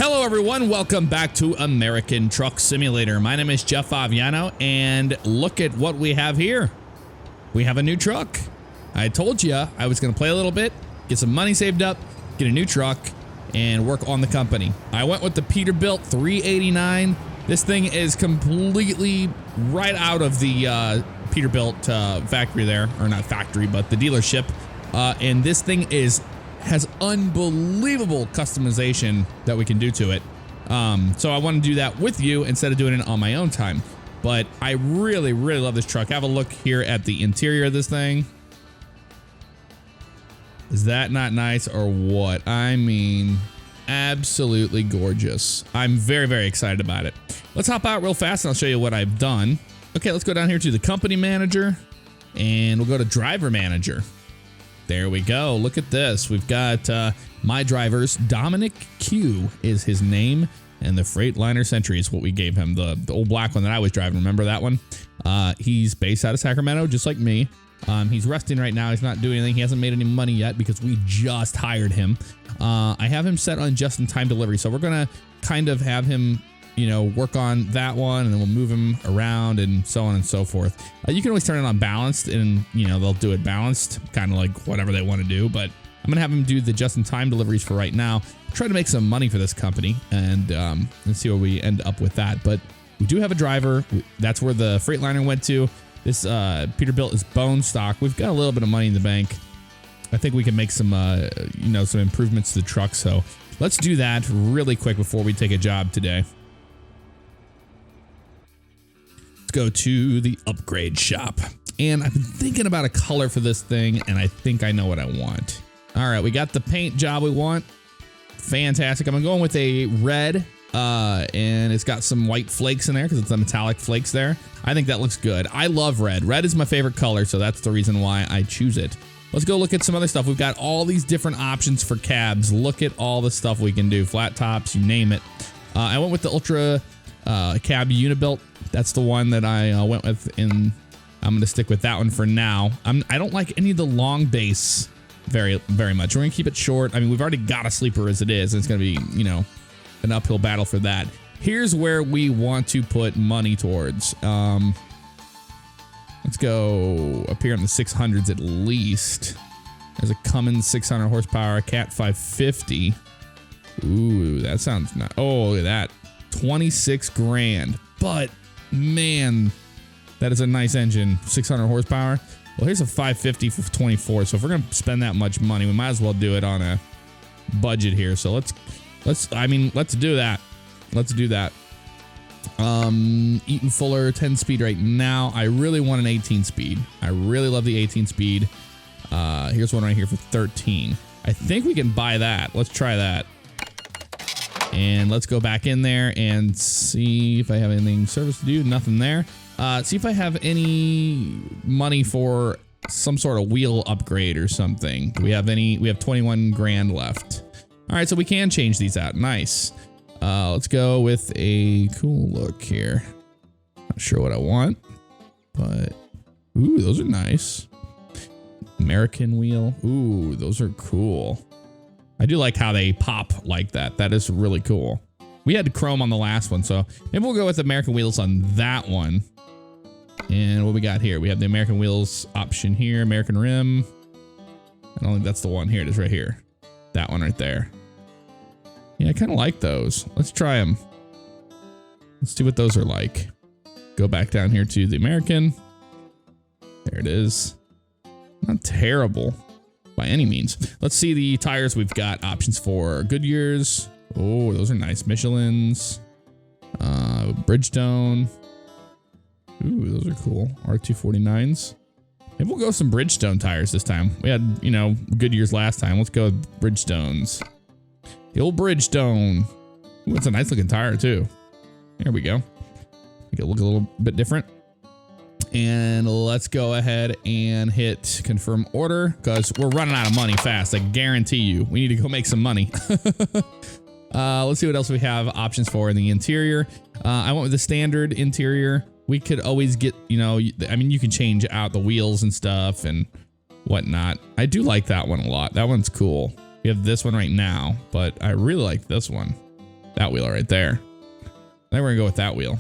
Hello everyone, welcome back to American Truck Simulator. My name is jfavignano, and look at what we have here. We have a new truck. I told you I was going to play a little bit, get some money saved up, get a new truck, and work on the company. I went with the Peterbilt 389. This thing is completely right out of the Peterbilt factory there, or not factory, but the dealership. And this thing has unbelievable customization that we can do to it. So I want to do that with you instead of doing it on my own time. But I really, really love this truck. Have a look here at the interior of this thing. Is that not nice or what? I mean, absolutely gorgeous. I'm very, very excited about it. Let's hop out real fast and I'll show you what I've done. Okay, let's go down here to the company manager and we'll go to driver manager. There we go. Look at this. We've got my drivers. Dominic Q is his name, and the Freightliner Century is what we gave him. The old black one that I was driving. Remember that one? He's based out of Sacramento, just like me. He's resting right now. He's not doing anything. He hasn't made any money yet because we just hired him. I have him set on just-in-time delivery, so we're gonna kind of have him, you know, work on that one, and then we'll move him around and so on and so forth. You can always turn it on balanced, and you know they'll do it balanced, kind of like whatever they want to do. But I'm gonna have him do the just-in-time deliveries for right now. Try to make some money for this company, and see where we end up with that. But we do have a driver. That's where the Freightliner went to. This Peterbilt is bone stock. We've got a little bit of money in the bank. I think we can make some you know, some improvements to the truck. So let's do that really quick before we take a job today. Go to the upgrade shop, and I've been thinking about a color for this thing, and I think I know what I want. All right, we got the paint job we want. Fantastic. I'm going with a red, and it's got some white flakes in there because it's the metallic flakes there. I think that looks good. I love red. Red is my favorite color, so that's the reason why I choose it. Let's go look at some other stuff. We've got all these different options for cabs. Look at all the stuff we can do. Flat tops, you name it. I went with the Ultra cab Unibuilt. That's the one that I went with, and I'm going to stick with that one for now. I don't like any of the long base very much. We're going to keep it short. I mean, we've already got a sleeper as it is, and it's going to be, you know, an uphill battle for that. Here's where we want to put money towards. Let's go up here in the 600s at least. There's a Cummins 600 horsepower, a Cat 550. Ooh, that sounds nice. Oh, look at that. 26 grand. But man, that is a nice engine. 600 horsepower. Well, here's a 550 for 24. So if we're going to spend that much money, we might as well do it on a budget here. So let's do that. Let's do that. Eaton Fuller 10 speed right now. I really want an 18 speed. I really love the 18 speed. Here's one right here for 13. I think we can buy that. Let's try that. And let's go back in there and see if I have anything service to do. Nothing there. See if I have any money for some sort of wheel upgrade or something. Do we have any? We have 21 grand left. All right, so we can change these out. Nice. Let's go with a cool look here. Not sure what I want, but ooh, those are nice. American wheel. Ooh, those are cool. I do like how they pop like that. That is really cool. We had chrome on the last one, so maybe we'll go with American wheels on that one. And what we got here? We have the American wheels option here, American rim. I don't think that's the one here. It is right here. That one right there. Yeah, I kind of like those. Let's try them. Let's see what those are like. Go back down here to the American. There it is. Not terrible by any means. Let's see the tires we've got options for. Goodyears. Oh, those are nice. Michelin's. Bridgestone. Ooh, those are cool. R249s. Maybe we'll go with some Bridgestone tires this time. We had, you know, Goodyears last time. Let's go with Bridgestones. The old Bridgestone. Ooh, it's a nice looking tire too. There we go. Make it look a little bit different. And let's go ahead and hit confirm order because we're running out of money fast. I guarantee you. We need to go make some money. Let's see what else we have options for in the interior. I went with the standard interior. We could always get, you know, I mean, you can change out the wheels and stuff and whatnot. I do like that one a lot. That one's cool. We have this one right now, but I really like this one. That wheel right there. Then we're gonna go with that wheel.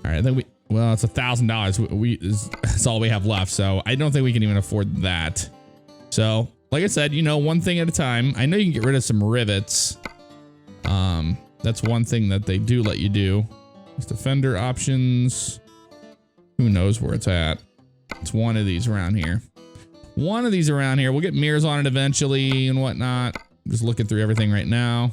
All right, then well, it's $1,000. That's all we have left, so I don't think we can even afford that. So, like I said, you know, one thing at a time. I know you can get rid of some rivets. That's one thing that they do let you do. It's the fender options. Who knows where it's at? It's one of these around here. One of these around here. We'll get mirrors on it eventually and whatnot. I'm just looking through everything right now.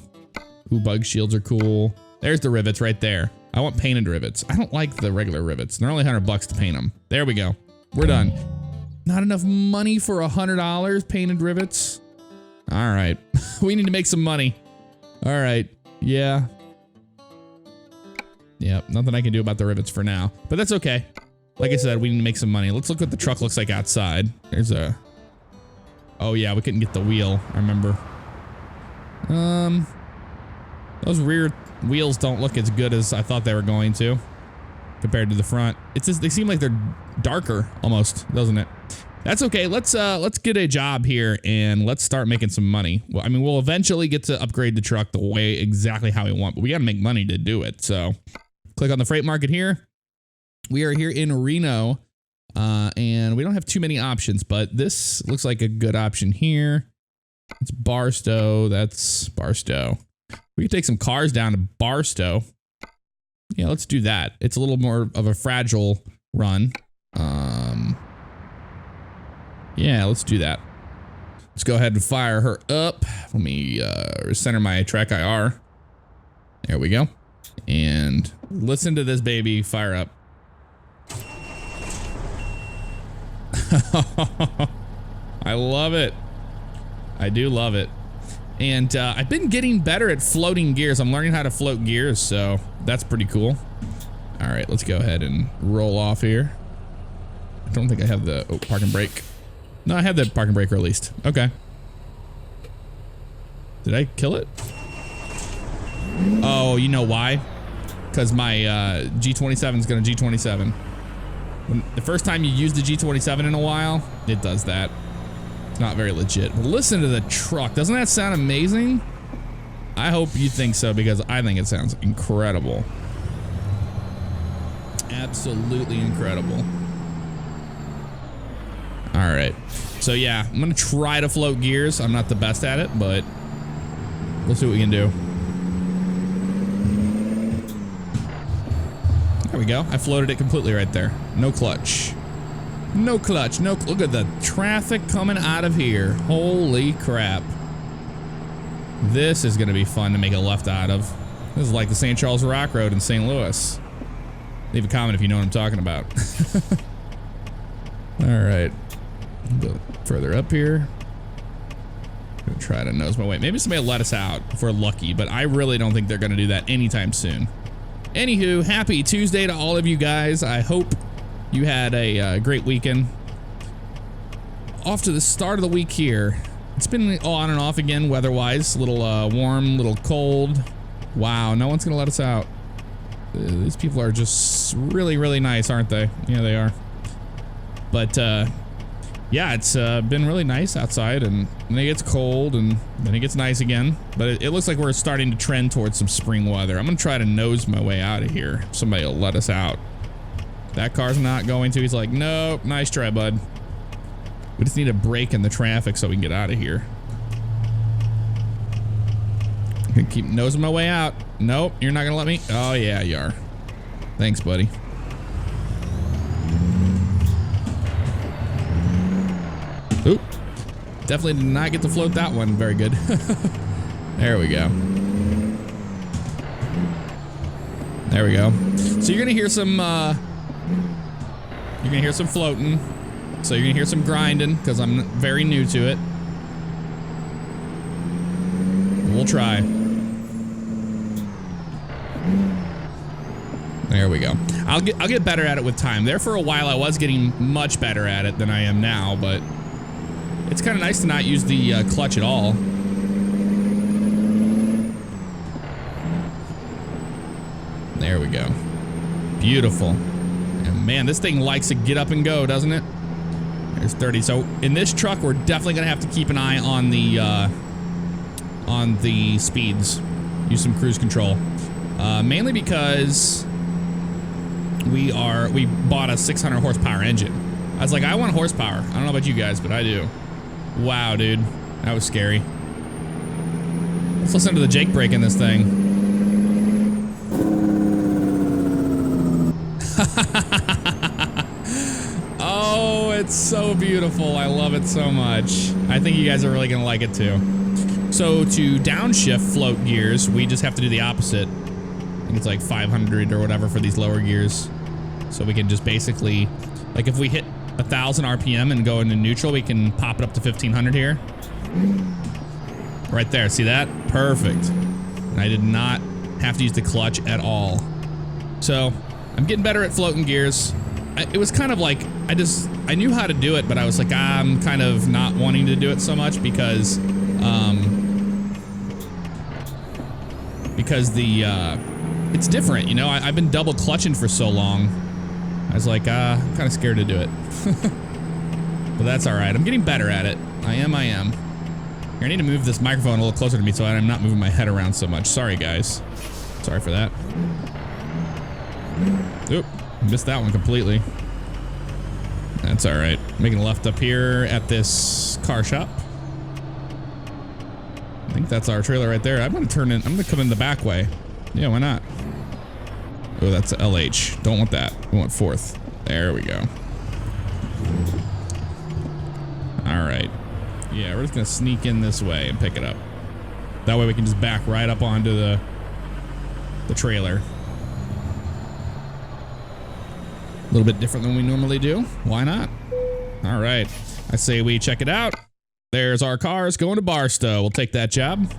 Ooh, bug shields are cool. There's the rivets right there. I want painted rivets. I don't like the regular rivets. They're only $100 to paint them. There we go. We're done. Not enough money for $100 painted rivets. All right. We need to make some money. All right. Yeah. Yep. Nothing I can do about the rivets for now, but that's okay. Like I said, we need to make some money. Let's look what the truck looks like outside. There's a... Oh yeah, we couldn't get the wheel, I remember. Those rear wheels don't look as good as I thought they were going to compared to the front. It's just, they seem like they're darker almost, doesn't it? That's okay. Let's get a job here and let's start making some money. Well, I mean, we'll eventually get to upgrade the truck the way exactly how we want, but we got to make money to do it. So click on the freight market here. We are here in Reno, and we don't have too many options, but this looks like a good option here. It's Barstow. That's Barstow. We can take some cars down to Barstow. Yeah, let's do that. It's a little more of a fragile run. Yeah, let's do that. Let's go ahead and fire her up. Let me center my track IR. There we go. And listen to this baby fire up. I love it. I do love it. And I've been getting better at floating gears. I'm learning how to float gears, so that's pretty cool. All right, let's go ahead and roll off here. I don't think I have the parking brake. No, I have the parking brake released. Okay. Did I kill it? Oh, you know why? Because my G27 is going to G27. The first time you use the G27 in a while, it does that. It's not very legit. But listen to the truck. Doesn't that sound amazing? I hope you think so, because I think it sounds incredible. Absolutely incredible. All right. So yeah, I'm going to try to float gears. I'm not the best at it, but we'll see what we can do. There we go. I floated it completely right there. No clutch. No clutch. No. Look at the traffic coming out of here. Holy crap. This is going to be fun to make a left out of. This is like the St. Charles Rock Road in St. Louis. Leave a comment if you know what I'm talking about. All right. Go further up here. Gonna try to nose my way. Maybe somebody will let us out if we're lucky, but I really don't think they're going to do that anytime soon. Anywho, happy Tuesday to all of you guys. I hope you had a great weekend. Off to the start of the week here. It's been on and off again weather-wise. A little warm, a little cold. Wow, no one's going to let us out. These people are just really, really nice, aren't they? Yeah, they are. But, yeah, it's been really nice outside, and then it gets cold, and then it gets nice again. But it looks like we're starting to trend towards some spring weather. I'm going to try to nose my way out of here. Somebody will let us out. That car's not going to. He's like, nope, nice try, bud. We just need a break in the traffic so we can get out of here. I'm going to keep nosing my way out. Nope, you're not going to let me? Oh, yeah, you are. Thanks, buddy. Oop. Definitely did not get to float that one. Very good. There we go. There we go. So you're gonna hear some floating. So you're gonna hear some grinding because I'm very new to it. We'll try. There we go. I'll get better at it with time. There for a while I was getting much better at it than I am now, but it's kind of nice to not use the clutch at all. There we go. Beautiful. And man, this thing likes to get up and go, doesn't it? There's 30. So in this truck, we're definitely gonna have to keep an eye on the speeds. use some cruise control. Mainly because we bought a 600 horsepower engine. I was like, I want horsepower. I don't know about you guys, but I do. Wow, dude. That was scary. Let's listen to the Jake brake in this thing. Oh, it's so beautiful. I love it so much. I think you guys are really going to like it too. So to downshift float gears, we just have to do the opposite. I think it's like 500 or whatever for these lower gears. So we can just basically, like if we hit 1,000 RPM and go into neutral, we can pop it up to 1,500 here. Right there, see that? Perfect. And I did not have to use the clutch at all. So I'm getting better at floating gears. It was kind of like, I knew how to do it, but I was like, I'm kind of not wanting to do it so much because it's different, you know? I've been double clutching for so long. I was like, I'm kind of scared to do it. But that's all right. I'm getting better at it. I am. Here, I need to move this microphone a little closer to me so I'm not moving my head around so much. Sorry, guys. Sorry for that. Oop, missed that one completely. That's all right. Making a left up here at this car shop. I think that's our trailer right there. I'm gonna turn in. I'm gonna come in the back way. Yeah, why not? Oh, that's a LH. Don't want that. We want fourth. There we go. All right. Yeah, we're just gonna sneak in this way and pick it up. That way we can just back right up onto the trailer. A little bit different than we normally do. Why not? All right. I say we check it out. There's our cars going to Barstow. We'll take that job.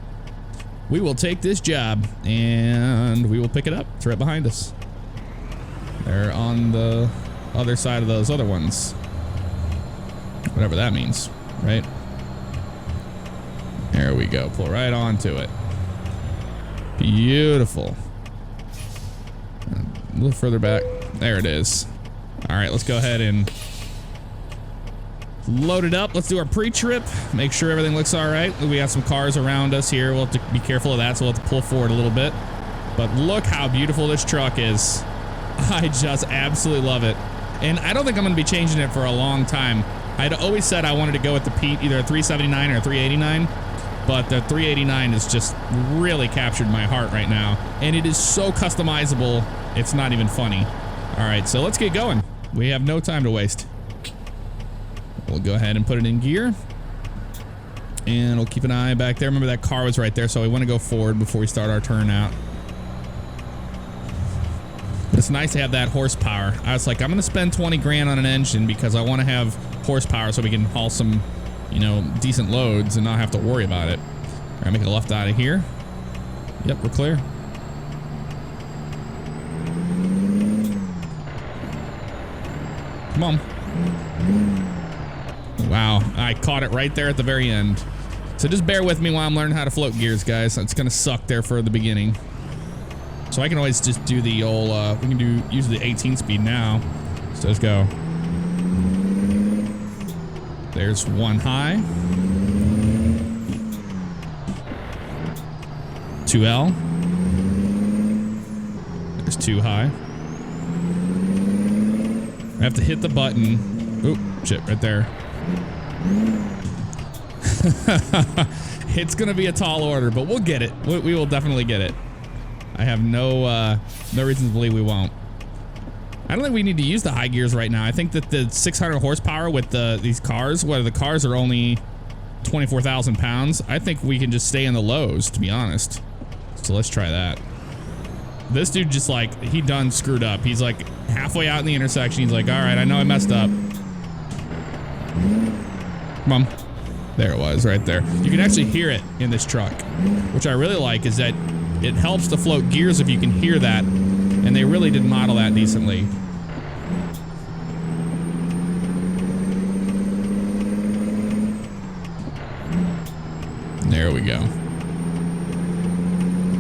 We will take this job and we will pick it up. It's right behind us. They're on the other side of those other ones. Whatever that means, right? There we go. Pull right onto it. Beautiful. A little further back. There it is. All right, let's go ahead and load it up. Let's do our pre-trip. Make sure everything looks all right. We got some cars around us here. We'll have to be careful of that, so we'll have to pull forward a little bit. But look how beautiful this truck is. I just absolutely love it. And I don't think I'm going to be changing it for a long time. I'd always said I wanted to go with the Pete, either a 379 or a 389. But the 389 has just really captured my heart right now. And it is so customizable, it's not even funny. All right, so let's get going. We have no time to waste. We'll go ahead and put it in gear. And we'll keep an eye back there. Remember that car was right there, so we want to go forward before we start our turnout. But it's nice to have that horsepower. I was like, I'm going to spend 20 grand on an engine because I want to have horsepower so we can haul some, you know, decent loads and not have to worry about it. All right, make a left out of here. Yep, we're clear. Come on. Wow, I caught it right there at the very end. So just bear with me while I'm learning how to float gears, guys. It's gonna suck there for the beginning. So I can always just do the old, we can use the 18 speed now. So let's go. There's one high. 2L. There's two high. I have to hit the button. Oop, shit, right there. It's gonna be a tall order, but we'll get it. We will definitely get it. I have no reason to believe we won't. I don't think we need to use the high gears right now. I think that the 600 horsepower with these cars, whether the cars are only 24,000 pounds, I think we can just stay in the lows, to be honest. So let's try that. This dude just like, he done screwed up. He's like halfway out in the intersection. He's like, all right, I know I messed up. Come on. There it was, right there. You can actually hear it in this truck, which I really like, is that it helps to float gears if you can hear that. And they really did model that decently. There we go.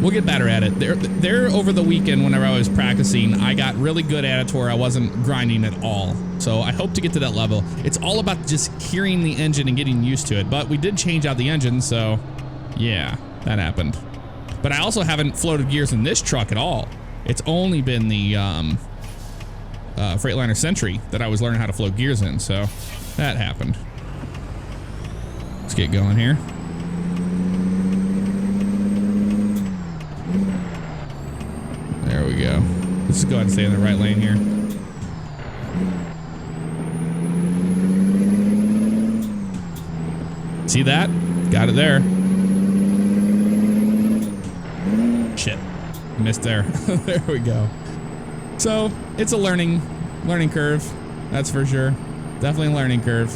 We'll get better at it. There over the weekend, whenever I was practicing, I got really good at it to where I wasn't grinding at all. So I hope to get to that level. It's all about just hearing the engine and getting used to it. But we did change out the engine, so yeah, that happened. But I also haven't floated gears in this truck at all. It's only been the Freightliner Sentry that I was learning how to float gears in, so that happened. Let's get going here. There we go. Let's just go ahead and stay in the right lane here. See that? Got it there. Shit. Missed there. There we go. So it's a learning curve. That's for sure. Definitely a learning curve.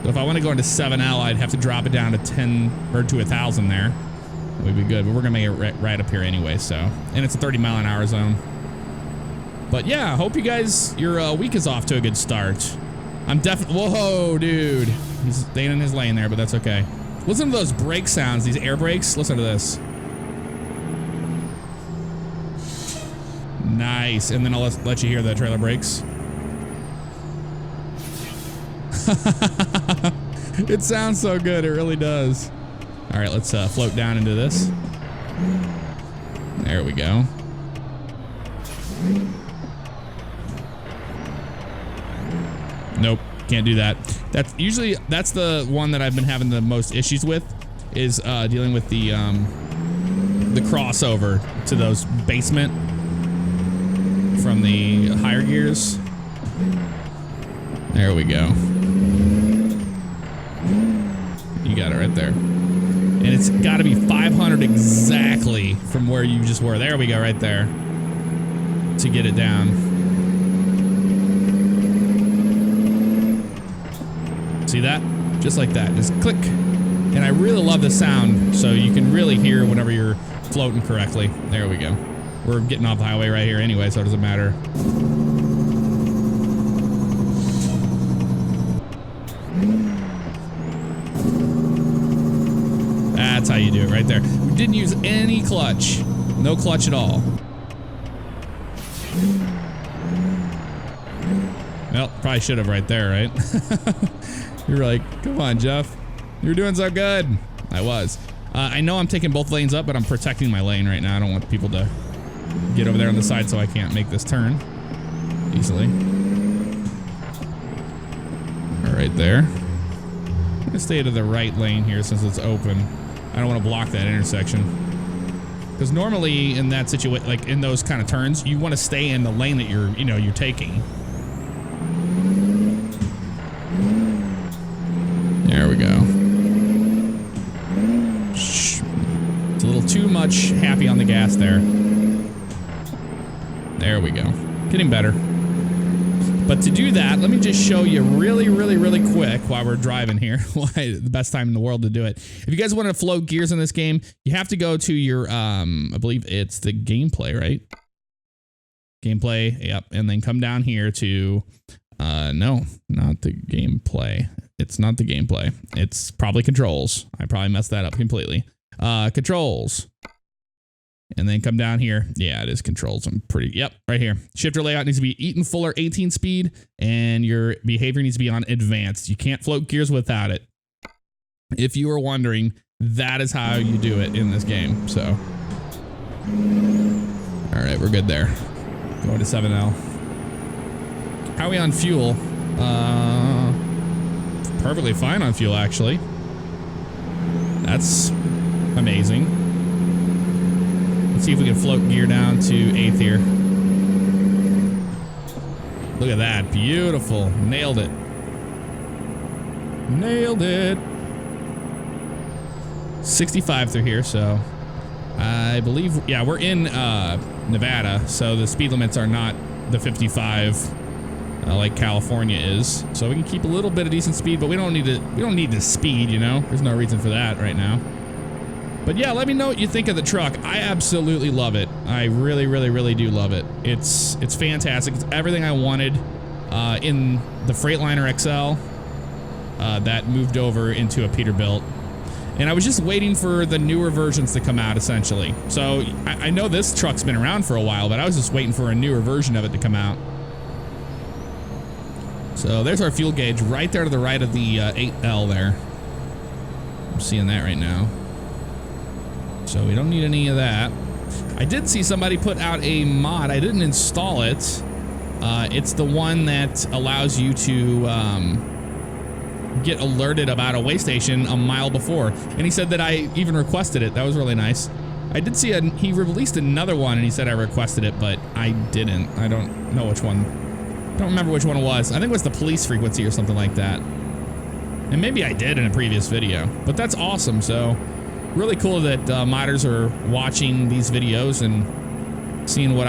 So if I want to go into 7L, I'd have to drop it down to 10 or to 1,000 there. That would be good, but we're gonna make it right up here anyway. So, and it's a 30-mile-an-hour zone. But yeah, hope you guys, your week is off to a good start. I'm definitely, whoa, dude. He's staying in his lane there, but that's okay. Listen to those brake sounds, these air brakes. Listen to this. Nice, and then I'll let you hear the trailer brakes. It sounds so good, it really does. All right, let's float down into this. There we go. Nope, can't do that. That's usually, that's the one that I've been having the most issues with, is dealing with the crossover to those basement from the higher gears. There we go. You got it right there. And it's got to be 500 exactly from where you just were. There we go, right there. To get it down. See that? Just like that. Just click. And I really love the sound, so you can really hear whenever you're floating correctly. There we go. We're getting off the highway right here anyway, so it doesn't matter. That's how you do it right there. We didn't use any clutch. No clutch at all. Well, probably should have right there, right? You're like, come on, Jeff. You're doing so good. I was. I know I'm taking both lanes up, but I'm protecting my lane right now. I don't want people to get over there on the side, so I can't make this turn easily. All right, there. I'm gonna stay to the right lane here since it's open. I don't want to block that intersection. Because normally in that situation, like in those kind of turns, you want to stay in the lane that you're taking. There we go. It's a little too much happy on the gas there. There we go. Getting better. But to do that, let me just show you really quick while we're driving here. Why the best time in the world to do it. If you guys want to float gears in this game, you have to go to your, I believe it's the gameplay, right? Gameplay, yep. And then come down here to, no, not the gameplay. It's not the gameplay. It's probably controls. I probably messed that up completely. Controls. And then come down here. Yeah, it is controls. I'm pretty, yep, right here. Shifter layout needs to be Eaton Fuller 18 speed, and your behavior needs to be on advanced. You can't float gears without it. If you were wondering, that is how you do it in this game. So, all right, we're good there. Going to 7L. How are we on fuel? Perfectly fine on fuel, actually. That's amazing. Let's see if we can float gear down to 8th here. Look at that. Beautiful. Nailed it. Nailed it. 65 through here, so I believe, yeah, we're in Nevada, so the speed limits are not the 55 like California is. So we can keep a little bit of decent speed, but we don't need the speed, you know? There's no reason for that right now. But yeah, let me know what you think of the truck. I absolutely love it. I really do love it. It's fantastic. It's everything I wanted in the Freightliner XL that moved over into a Peterbilt. And I was just waiting for the newer versions to come out, essentially. So I know this truck's been around for a while, but I was just waiting for a newer version of it to come out. So there's our fuel gauge right there to the right of the 8L there. I'm seeing that right now. So we don't need any of that. I did see somebody put out a mod. I didn't install it. It's the one that allows you to get alerted about a way station a mile before. And he said that I even requested it. That was really nice. I did see he released another one and he said I requested it, but I didn't. I don't know which one. Don't remember which one it was. I think it was the police frequency or something like that. And maybe I did in a previous video, but that's awesome. So really cool that modders are watching these videos and seeing what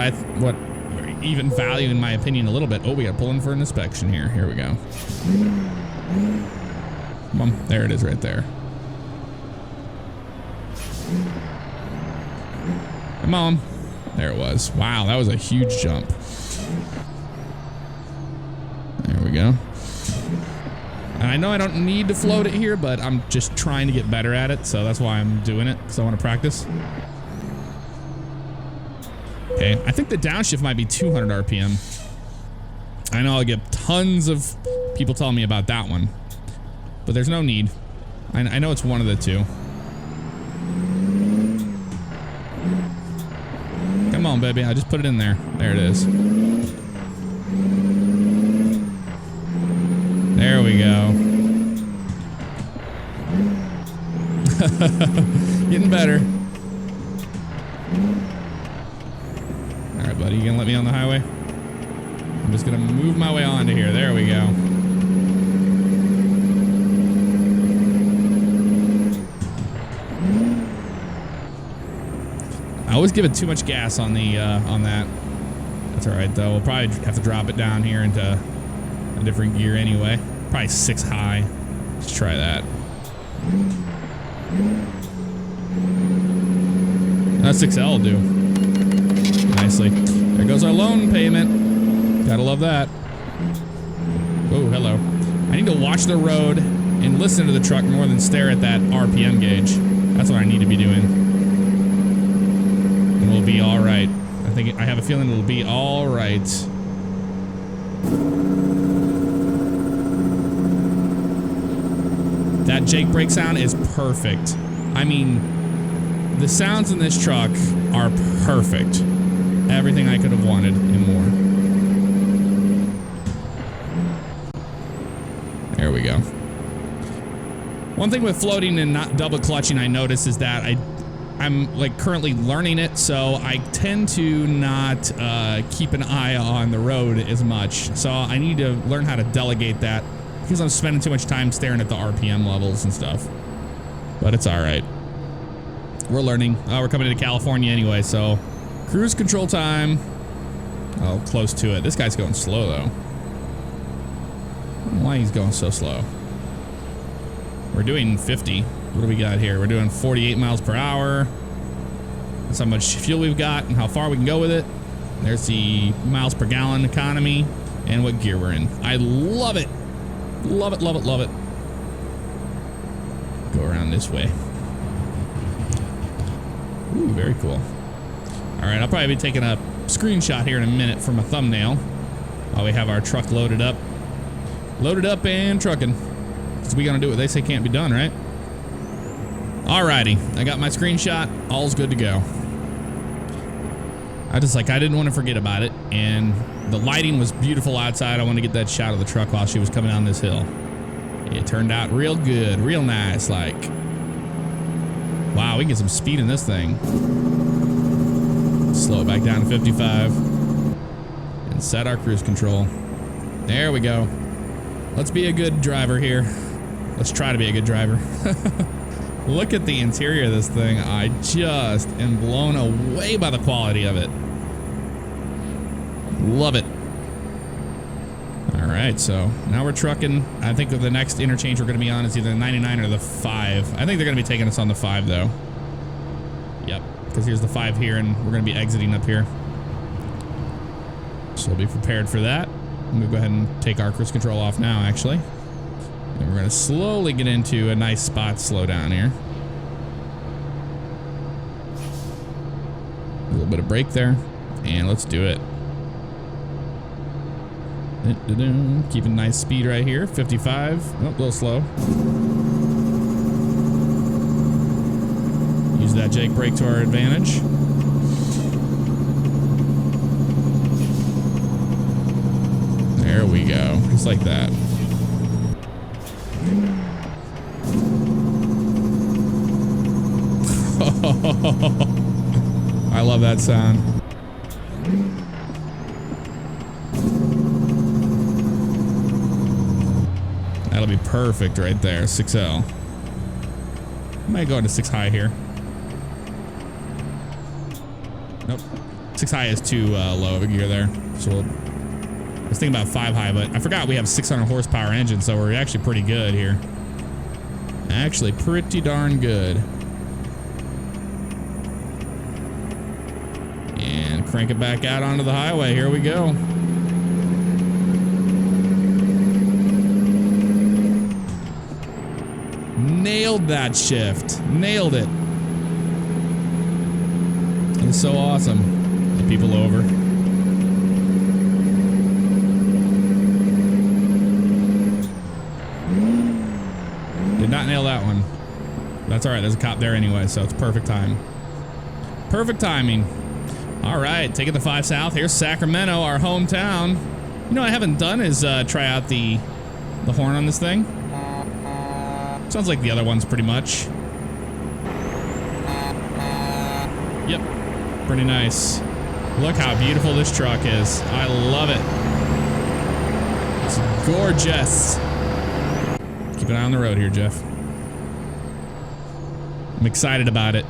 even value, in my opinion, a little bit. Oh, we got to pull in for an inspection here. Here we go. Come on, there it is right there. Come on. There it was. Wow, that was a huge jump. There we go. And I know I don't need to float it here, but I'm just trying to get better at it, so that's why I'm doing it, because I want to practice. Okay, I think the downshift might be 200 RPM. I know I'll get tons of people telling me about that one, but there's no need. I know it's one of the two. Come on, baby, I just put it in there. There it is. There we go. Getting better. All right, buddy, you gonna let me on the highway? I'm just gonna move my way onto here. There we go. I always give it too much gas on the on that. That's all right though. We'll probably have to drop it down here into a different gear anyway. Probably 6 high. Let's try that. That 6L will do nicely. There goes our loan payment. Gotta love that. Oh, hello. I need to watch the road and listen to the truck more than stare at that RPM gauge. That's what I need to be doing. And we'll be all right. I have a feeling it'll be all right. That Jake brake sound is perfect. I mean, the sounds in this truck are perfect. Everything I could have wanted and more. There we go. One thing with floating and not double clutching I noticed is that I'm like currently learning it, so I tend to not keep an eye on the road as much. So I need to learn how to delegate that because I'm spending too much time staring at the RPM levels and stuff. But it's all right. We're learning. We're coming into California anyway, so cruise control time. Oh, close to it. This guy's going slow though. I don't know why he's going so slow. We're doing 50. What do we got here? We're doing 48 miles per hour. That's how much fuel we've got and how far we can go with it. There's the miles per gallon economy and what gear we're in. I love it. Love it, love it, love it. Go around this way. Ooh, very cool. All right, I'll probably be taking a screenshot here in a minute from a thumbnail while we have our truck loaded up. Loaded up and trucking. Because we gonna do what they say can't be done, right? Alrighty, I got my screenshot. All's good to go. I didn't want to forget about it, and the lighting was beautiful outside. I wanted to get that shot of the truck while she was coming down this hill. It turned out real good, real nice. Like, wow, we can get some speed in this thing. Slow it back down to 55 and set our cruise control. There we go. Let's be a good driver here. Let's try to be a good driver. Look at the interior of this thing. I just am blown away by the quality of it. Love it. All right, so now we're trucking. I think the next interchange we're going to be on is either the 99 or the 5. I think they're going to be taking us on the 5 though. Yep, because here's the 5 here and we're going to be exiting up here. So be prepared for that. I'm going to go ahead and take our cruise control off now, actually. And we're going to slowly get into a nice spot, slow down here. A little bit of brake there, and let's do it. Keeping nice speed right here, 55. Oh, a little slow. Use that Jake brake to our advantage. There we go. Just like that. I love that sound. That'll be perfect right there. 6L. Might go into 6 high here. Nope. 6 high is too low of a gear there. So I was thinking about 5 high, but I forgot we have 600 horsepower engine, so we're actually pretty good here. Actually pretty darn good. And crank it back out onto the highway. Here we go. Nailed that shift. Nailed it. It's so awesome. The people over. Did not nail that one. That's all right. There's a cop there anyway, so it's perfect time. Perfect timing. All right, taking the 5 south. Here's Sacramento, our hometown. You know what I haven't done is try out the horn on this thing. Sounds like the other ones pretty much. Yep, pretty nice. Look how beautiful this truck is. I love it. It's gorgeous. Keep an eye on the road here, Jeff. I'm excited about it.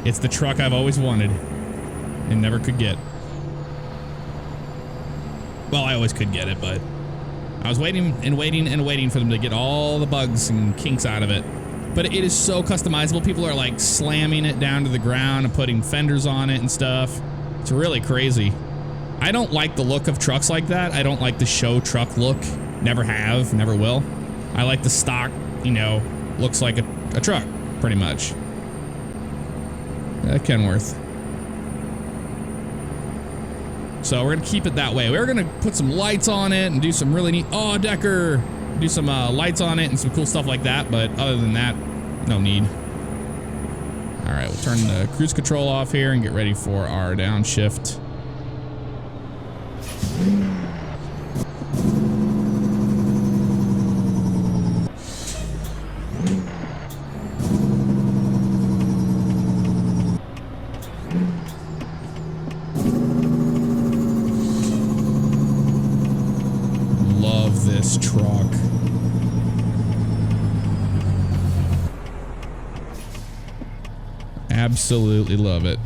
It's the truck I've always wanted and never could get. Well, I always could get it, but I was waiting and waiting and waiting for them to get all the bugs and kinks out of it. But it is so customizable. People are like slamming it down to the ground and putting fenders on it and stuff. It's really crazy. I don't like the look of trucks like that. I don't like the show truck look. Never have, never will. I like the stock, you know, looks like a truck, pretty much. Kenworth. So we're gonna keep it that way. We're gonna put some lights on it and do some really neat, oh, Decker, do some lights on it and some cool stuff like that. But other than that, no need. All right, we'll turn the cruise control off here and get ready for our downshift. This truck. Absolutely love it.